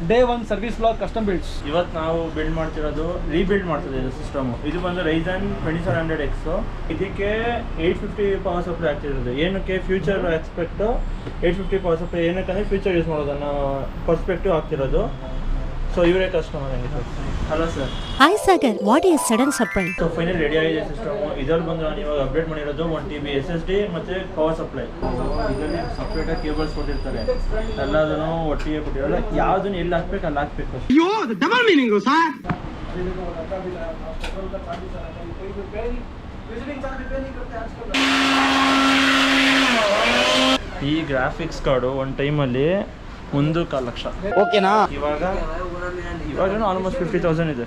Day 1 service block custom builds. ಇವತ್ತು ನಾವು build ಮಾಡ್ತಿರೋದು ರೀಬಿಲ್ಡ್ ಮಾಡ್ತಿದೆ ಇದು ಸಿಸ್ಟಮ್. ಇದು ಬಂದು ರೈಸನ್ 2700X. ಇದಕ್ಕೆ 850 ಪವರ್ ಸಪ್ಲೈ ಆಗ್ತಿರೋದು. ಏನಕ್ಕೆ ಫ್ಯೂಚರ್ ಎಕ್ಸ್ಪೆಕ್ಟ್ 850 ಪವರ್ ಸಪ್ಲೈ ಏನಕ್ಕಂದ್ರೆ ಫ್ಯೂಚರ್ ಯೂಸ್ ಮಾಡೋದನ್ನ ಪರ್ಸ್ಪೆಕ್ಟಿವ್ ಆಗ್ತಿರೋದು. ಸೊ ಇವರೇ ಕಸ್ಟಮರ್ ಆಗಿತ್ತು. Hello sir. Hi Sagar, what is sudden surprise? So final ready ಆಗಿದೆ ಸಿಸ್ಟಮ್. ಇದರಲ್ಲಿ ಬಂದು ನಾನು ಇವಾಗ ಅಪ್ಡೇಟ್ ಮಾಡಿರೋದು 1 TB SSD ಮತ್ತು ಪವರ್ ಸಪ್ಲೈ. ಇದರಲ್ಲಿ ಸಪ್ರೇಟಾಗಿ ಕೇಬಲ್ಸ್ ಕೊಟ್ಟಿರ್ತಾರೆ. ಎಲ್ಲದನ್ನು ಒಟ್ಟಿಗೆ ಕೊಟ್ಟಿರಲ್ಲ. ಯಾವುದನ್ನು ಎಲ್ಲಿ ಹಾಕ್ಬೇಕು ಅಲ್ಲಿ ಹಾಕ್ಬೇಕು. ಈ ಗ್ರಾಫಿಕ್ಸ್ ಕಾರ್ಡು ಒಂದು ಟೈಮಲ್ಲಿ 1.25 ಲಕ್ಷ. ಓಕೆನಾ? ಇವಾಗ ಆಲ್ಮೋಸ್ಟ್ 50,000 ಇದೆ.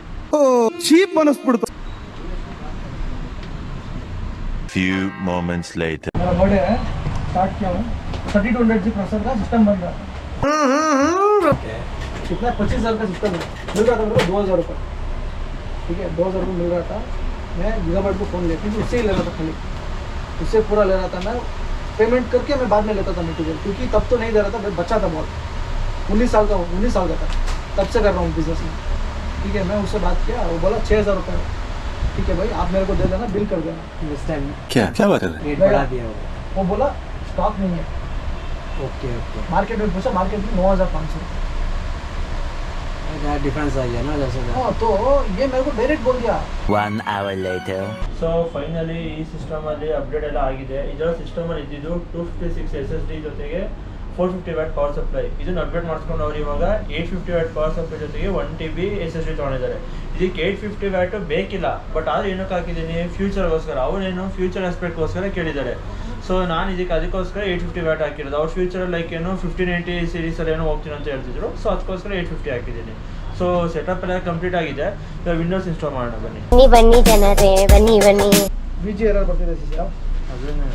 ಚೀಪ್ ಅನಿಸ್ಬಿಡ್ತು. Few moments later. बड़े स्टार्ट किया हूँ 3200G प्रोसेसर का सिस्टम बन रहा है. कितना 25,000 का सिस्टम है. मिल रहा था मेरे को 2,000 रुपये. ठीक है, 2,000 रुपये मिल रहा था. मैं गीगाबाइट को फ़ोन लेती थी, उससे ही ले रहा था खाली. उससे पूरा ले रहा था मैं. पेमेंट करके मैं बाद में लेता था मटेरियल, क्योंकि तब तो नहीं दे रहा था. मैं बच्चा था बहुत, 19 साल का था. तब से कर रहा हूँ बिजनेस में. ठीक है, मैं उससे बात किया. वो बोला 6,000 रुपये. ठीक है भाई, आप मेरे को दे देना, बिल कर देना. इस टाइम क्या बात कर रहे हैं? रेट बढ़ा दिया वो बोला स्टॉक नहीं है. ओके. मार्केट में पूछा, मार्केट में 9,500. डिफरेंस आ गया ना जैसे. हाँ, तो ये मेरे को डायरेक्ट बोल दिया. 1 hour later. ಸೊ ಫೈನಲಿ ಈ ಸಿಸ್ಟಮಲ್ಲಿ ಅಪ್ಡೇಟ್ ಎಲ್ಲ ಆಗಿದೆ. ಇದರ ಸಿಸ್ಟಮಲ್ಲಿ ಇದ್ದಿದ್ದು 256 SSD ಜೊತೆಗೆ 450 ವ್ಯಾಟ್ ಪವರ್ ಸಪ್ಲೈ. ಇದನ್ನು ಅಪ್ಡೇಟ್ ಮಾಡಿಸ್ಕೊಂಡು ಅವ್ರು ಇವಾಗ 850 ವ್ಯಾಟ್ ಪವರ್ ಸಪ್ಲೈ ಜೊತೆಗೆ 1 TB SSD ತೊಗೊಂಡಿದ್ದಾರೆ. ಇದಕ್ಕೆ 850 ವ್ಯಾಟ್ ಬೇಕಿಲ್ಲ, ಬಟ್ ಆದರೆ ಏನಕ್ಕೆ ಹಾಕಿದ್ದೀನಿ, ಫ್ಯೂಚರ್ಗೋಸ್ಕರ. ಅವರೇನು ಫ್ಯೂಚರ್ ಆಸ್ಪೆಕ್ಟ್ಗೋಸ್ಕರ ಕೇಳಿದ್ದಾರೆ. ಸೊ ನಾನು ಅದಕ್ಕೋಸ್ಕರ 850 ವ್ಯಾಟ್ ಹಾಕಿರೋದು. ಅವ್ರ ಫ್ಯೂಚರ್ ಲೈಕ್ ಏನು 1580 ಸೀರೀಸಲ್ಲಿ ಏನೋ ಹೋಗ್ತೀನಿ ಅಂತ ಹೇಳ್ತಿದ್ರು. ಸೊ ಅದಕ್ಕೋಸ್ಕರ 850 ಹಾಕಿದ್ದೀನಿ. ಸೊ ಸೆಟಪ್ ಎಲ್ಲ ಕಂಪ್ಲೀಟ್ ಆಗಿದೆ. ಇವಾಗ ವಿಂಡೋಸ್ ಇನ್ಸ್ಟಾಲ್ ಮಾಡೋಣ ಬನ್ನಿ. ಬನ್ನಿ ಜನರೇ, ಬನ್ನಿ. BG ಎರರ್ ಬರ್ತಿದೆ ಸಿಸ್ಟರ್. ಅದನ್ನೇ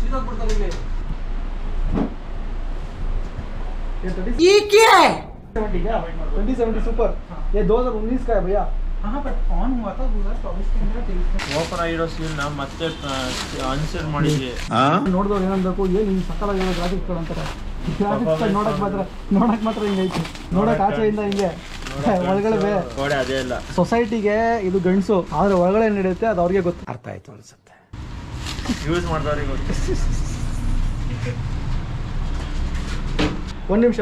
सीधा ಇಲ್ಲಿ. ये क्या है? 2070 सुपर. ये 2019 का है भैया. हाँ बट ऑन हुआ था 2024 के अंदर 23 ಓಪನ್ ಆಗಿರೋ ಸೀಲ್ನ ಮತ್ತೆ ಅನ್ಸರ್ ಮಾಡಿದ್ವಿ. ನೋಡಿದವ್ರು ಏನಂಬೇಕು, ಏನು ಹಿಂಗೆ ಸಕ್ಕತ್ತಾಗಿರೋ ಗ್ರಾಫಿಕ್ಸ್ ಕಾರ್ಡ್ ಅಂತಾರೆ. ಗ್ರಾಫಿಕ್ಸ್ ಕಾರ್ಡ್ ನೋಡಕ್ ಮಾತ್ರ ಹಿಂಗೈತೆ. ನೋಡಕ್ ಆಚೆಯಿಂದ ಹಿಂಗೆ, ಒಳಗಡೆ ಗೋಡೆ ಅದೇ ಇಲ್ಲ. ಸೊಸೈಟಿಗೆ ಇದು ಗಂಡಸು, ಆದ್ರೆ ಒಳಗಡೆ ಏನ್ ನಡೆಯುತ್ತೆ ಅದು ಅವ್ರಿಗೆ ಗೊತ್ತು. ಅರ್ಥ ಆಯ್ತು ಅನ್ಸುತ್ತೆ. ಯೂಸ್ ಮಾಡಿದವ್ರಿಗೆ ಗೊತ್ತು. ಒಂದು ನಿಮಿಷ.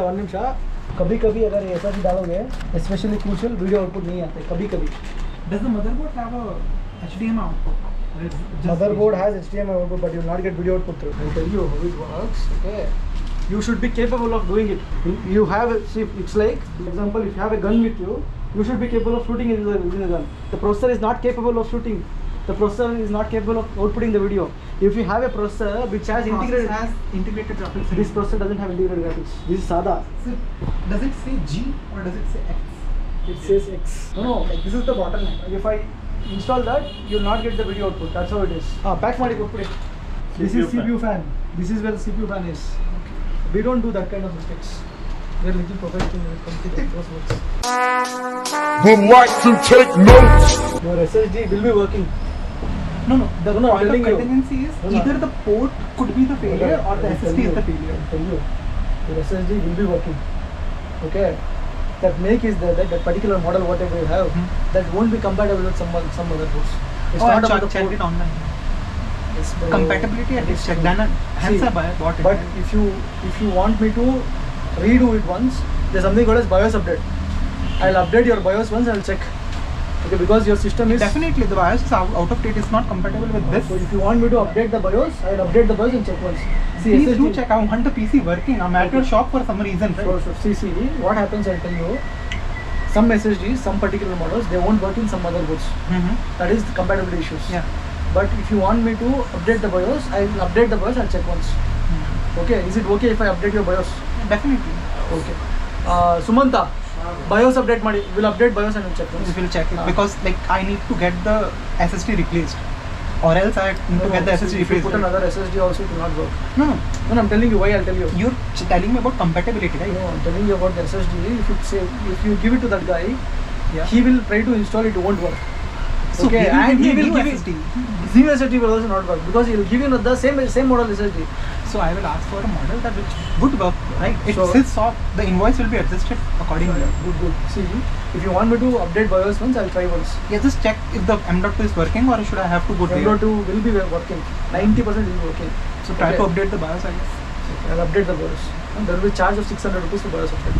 कभी अगर ऐसा भी डालोगे, स्पेशली क्रूशियल वीडियो आउटपुट नहीं आते. कभी Does the motherboard have a HDMI output? motherboard has HDMI output, but you will not get video output through. I'll tell you how it works. Okay, you should be capable of doing it. You have see, it's like, for example, if you have a gun with you, you should be capable of shooting in the gun. The processor is not capable of shooting. The processor is not capable of outputting the video. If you have a processor which has integrated graphics. this processor doesn't have integrated graphics. This is SADA. So, does it say G or does it say X? It says X. No, like this is the bottleneck. If I install that, you will not get the video output. That's how it is. Back ಮಾಡಿ ಕೊಟ್ಬಿಡಿ. This is CPU fan. This is where the CPU fan is. Okay. We don't do that kind of mistakes. We are little professional when it comes to those works. Would like to take notes. Your SSD will be working. No. The No, point of telling you. contingency is No. either the port could be the failure or the SSD is the failure. I'll tell you. Your SSD will be working. Okay. That make is there, that particular model whatever you have, that won't be compatible with some other boards. It's not about the checked port. it online. It's Compatibility at least check. Then hence I bought it. But if you want me to redo it once, there's something called as BIOS update. I'll update your BIOS once. I'll check. Okay, because your system is Definitely the BIOS is out of date. It's not compatible with this. So if you want me to update the BIOS, I'll update the BIOS and check once. See, Please SSD do check. I want the PC working. I'm at your shop for some reason. Right? So see, what happens, I'll tell you. Some SSDs, some particular models, they won't work in some motherboards. That is the compatibility issues. Yeah. But if you want me to update the BIOS, I'll update the BIOS. I'll check once. Okay, is it okay if I update your BIOS? Definitely. Okay. Sumanta, BIOS update ಮಾಡಿ. We'll update BIOS and we'll check once. We'll check it because like I need to get the SSD replaced, or else I need to get the SSD If you replaced. put another SSD also, it will not work. No, I'm telling you why. I'll tell you. you're telling me about compatibility, right? No, I'm telling you about the SSD. If you give it to that guy, Yeah. he will try to install it. It won't work. So okay, he will and he give will you give SSD. New SSD will also not work because he will give you the same model SSD. So I will ask for a model that which would work, right? It So- says soft. The invoice will be adjusted accordingly. Good. See, if you want me to update BIOS once, I'll try once. Yeah, just check if the M.2 is working, or should I have to go to M.2 will be working. 90% will be working. So try to Okay. update the BIOS, I guess. I'll update the BIOS. And there will be charge of 600 rupees to BIOS update.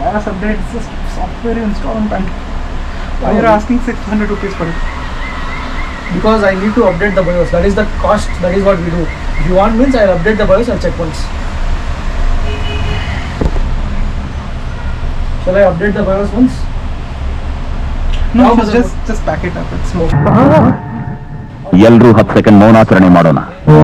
BIOS update is just software you install on time. Why are you asking 600 rupees for it? Because I need to update the BIOS. That is the cost. That is what we do. If you want means I'll update the BIOS. I'll check once. Shall I update the BIOS once? No, How does it just pack it up. It's more. ಎಲ್ರೂ 10 second ಮೌನಾಚರಣೆ ಮಾಡೋಣ.